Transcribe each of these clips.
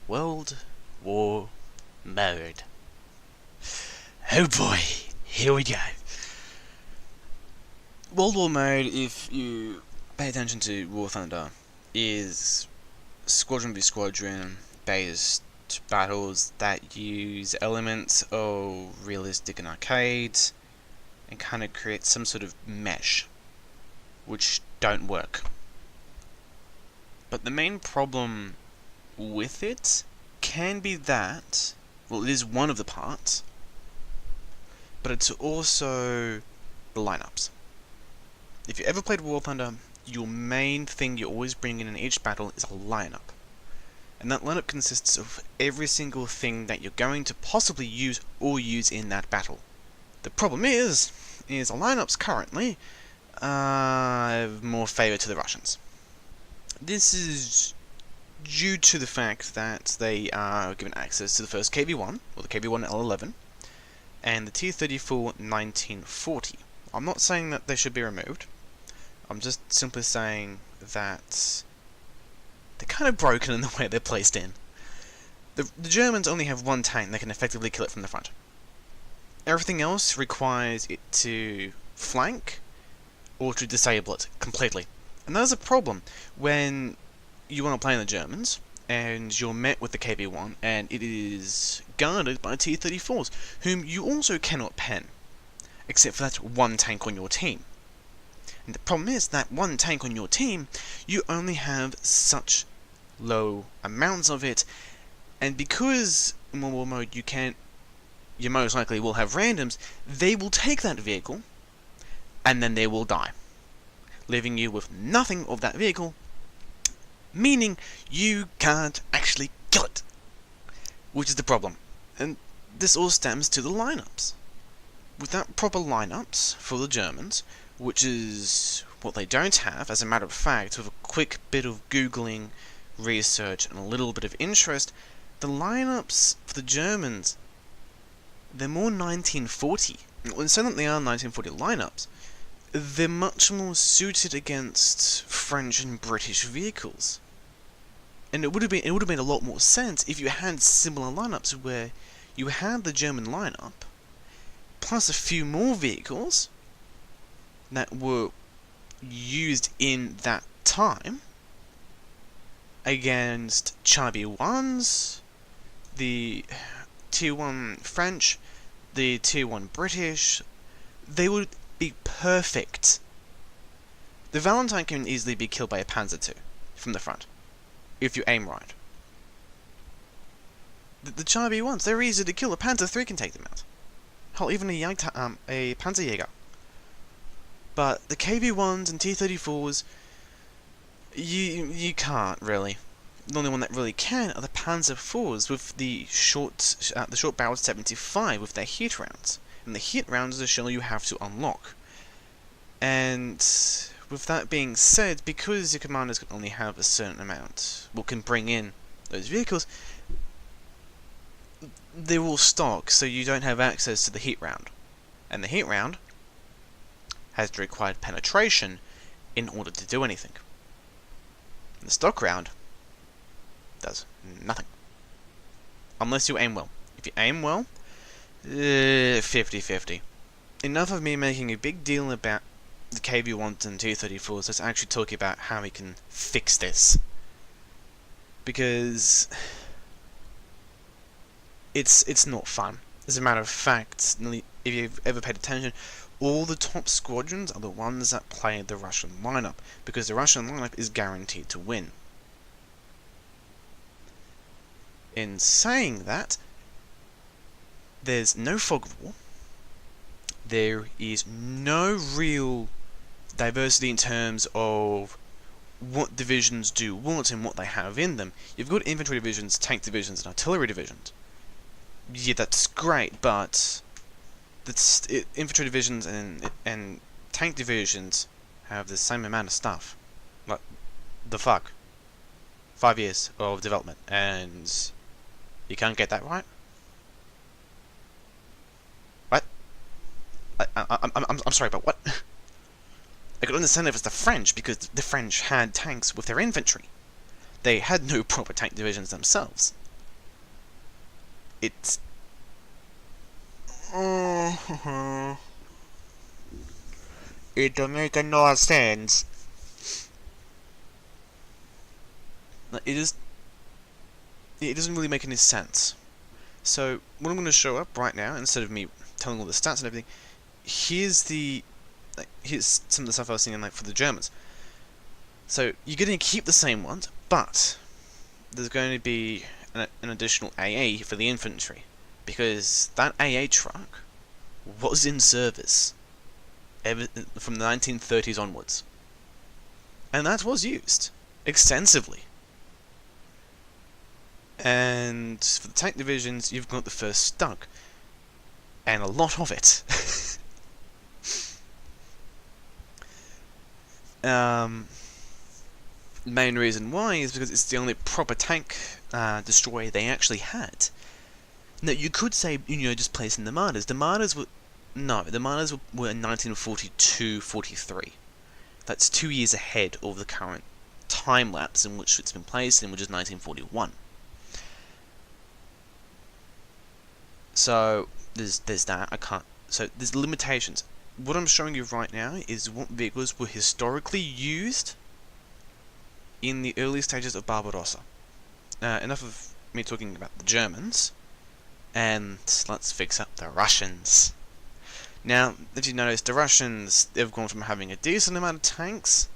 World War Mode. Oh boy, here we go. World War Mode, if you pay attention to War Thunder, is squadron v squadron based battles that use elements of realistic and arcade and kind of create some sort of mesh which don't work. But the main problem with it can be that, well, it is one of the parts, but it's also the lineups. If you ever played War Thunder, your main thing you always bring in each battle is a lineup. And that lineup consists of every single thing that you're going to possibly use or use in that battle. The problem is the lineups currently have more favour to the Russians. This is due to the fact that they are given access to the first KV-1, or the KV-1 L11, and the T-34 1940. I'm not saying that they should be removed. I'm just simply saying that they're kind of broken in the way they're placed in. The Germans only have one tank that can effectively kill it from the front. Everything else requires it to flank or to disable it completely. And that is a problem when you want to play in the Germans and you're met with the KV-1 and it is guarded by T-34s, whom you also cannot pen, except for that one tank on your team. And the problem is that one tank on your team, you only have such low amounts of it, and because in World War Mode you most likely will have randoms, they will take that vehicle, and then they will die, leaving you with nothing of that vehicle, meaning you can't actually kill it, which is the problem. And this all stems to the lineups. Without proper lineups for the Germans, which is what they don't have, as a matter of fact, with a quick bit of googling, research, and a little bit of interest, the lineups for the Germans, they're more 1940. When saying that they are 1940 lineups, they're much more suited against French and British vehicles. And it would have made a lot more sense if you had similar lineups where you had the German lineup, plus a few more vehicles that were used in that time against Charlie 1s, the Tier 1 French, the Tier 1 British. They would be perfect. The Valentine can easily be killed by a Panzer II from the front, if you aim right. The Charlie 1s, they're easy to kill. A Panzer III can take them out. Hell, even a Panzerjäger. But the KV-1s and T-34s, you can't really. The only one that really can are the Panzer IVs with the short-barreled 75 with their heat rounds. And the heat rounds are the shell you have to unlock. And with that being said, because your commanders can only have a certain amount, can bring in those vehicles, they're all stock, so you don't have access to the heat round. And the heat round has the required penetration in order to do anything. The stock round does nothing. Unless you aim well. If you aim well, 50-50. Enough of me making a big deal about the KV-1s and T-34s, let's actually talk about how we can fix this. Because it's not fun. As a matter of fact, if you've ever paid attention, all the top squadrons are the ones that play the Russian lineup, because the Russian lineup is guaranteed to win. In saying that, there's no fog of war, there is no real diversity in terms of what divisions do what and what they have in them. You've got infantry divisions, tank divisions, and artillery divisions. Yeah, that's great, but infantry divisions and tank divisions have the same amount of stuff. Like, the fuck? 5 years of development, and you can't get that right? What? I'm sorry, but what? I could understand if it's the French, because the French had tanks with their infantry. They had no proper tank divisions themselves. It's it don't make no sense. It is. It doesn't really make any sense. So what I'm going to show up right now, instead of me telling all the stats and everything, here's some of the stuff I was thinking for the Germans. So you're going to keep the same ones, but there's going to be an additional AA for the infantry, because that AA truck was in service from the 1930s onwards, and that was used extensively. And for the tank divisions, you've got the first Stug, and a lot of it. Main reason why is because it's the only proper tank destroyer they actually had. Now you could say, just placing the Martyrs. The Martyrs were in 1942-43. That's 2 years ahead of the current time lapse in which it's been placed in, which is 1941. So there's that. So there's limitations. What I'm showing you right now is what vehicles were historically used in the early stages of Barbarossa. Enough of me talking about the Germans, and let's fix up the Russians. Now, if you notice, the Russians, they've gone from having a decent amount of tanks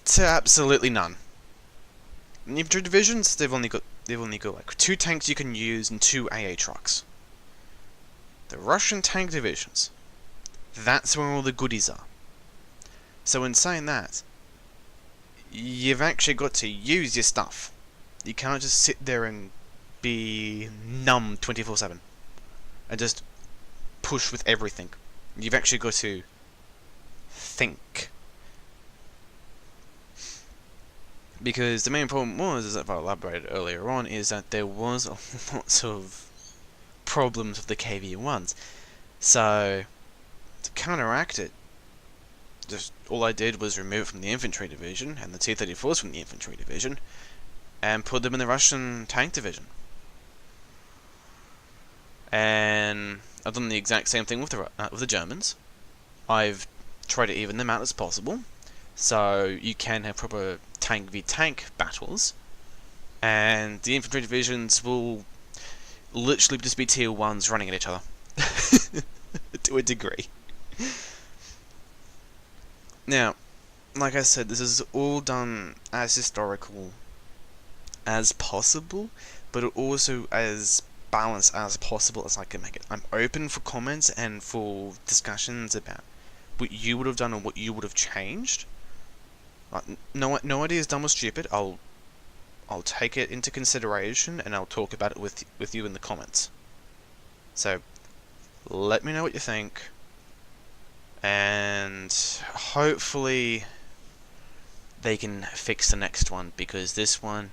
to absolutely none. In the infantry divisions, they've only got like 2 tanks you can use and 2 AA trucks. The Russian tank divisions, that's where all the goodies are. So in saying that, you've actually got to use your stuff. You can't just sit there and be numb 24/7 and just push with everything. You've actually got to think. Because the main problem was, as I've elaborated earlier on, is that there was lots of problems with the KV-1s. So, to counteract it, just all I did was remove it from the infantry division and the T-34s from the infantry division and put them in the Russian tank division. And I've done the exact same thing with the Germans. I've tried to even them out as possible, so you can have proper tank v tank battles, and the infantry divisions will literally just be tier 1s running at each other to a degree. Now, like I said, this is all done as historical as possible, but also as balanced as possible as I can make it. I'm open for comments and for discussions about what you would have done or what you would have changed. No idea is dumb or stupid. I'll take it into consideration and I'll talk about it with you in the comments. So let me know what you think, and hopefully they can fix the next one, because this one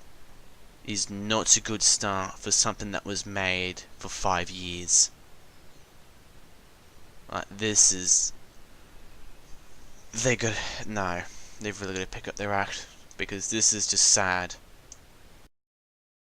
is not a good start for something that was made for 5 years. They've really got to pick up their act, because this is just sad.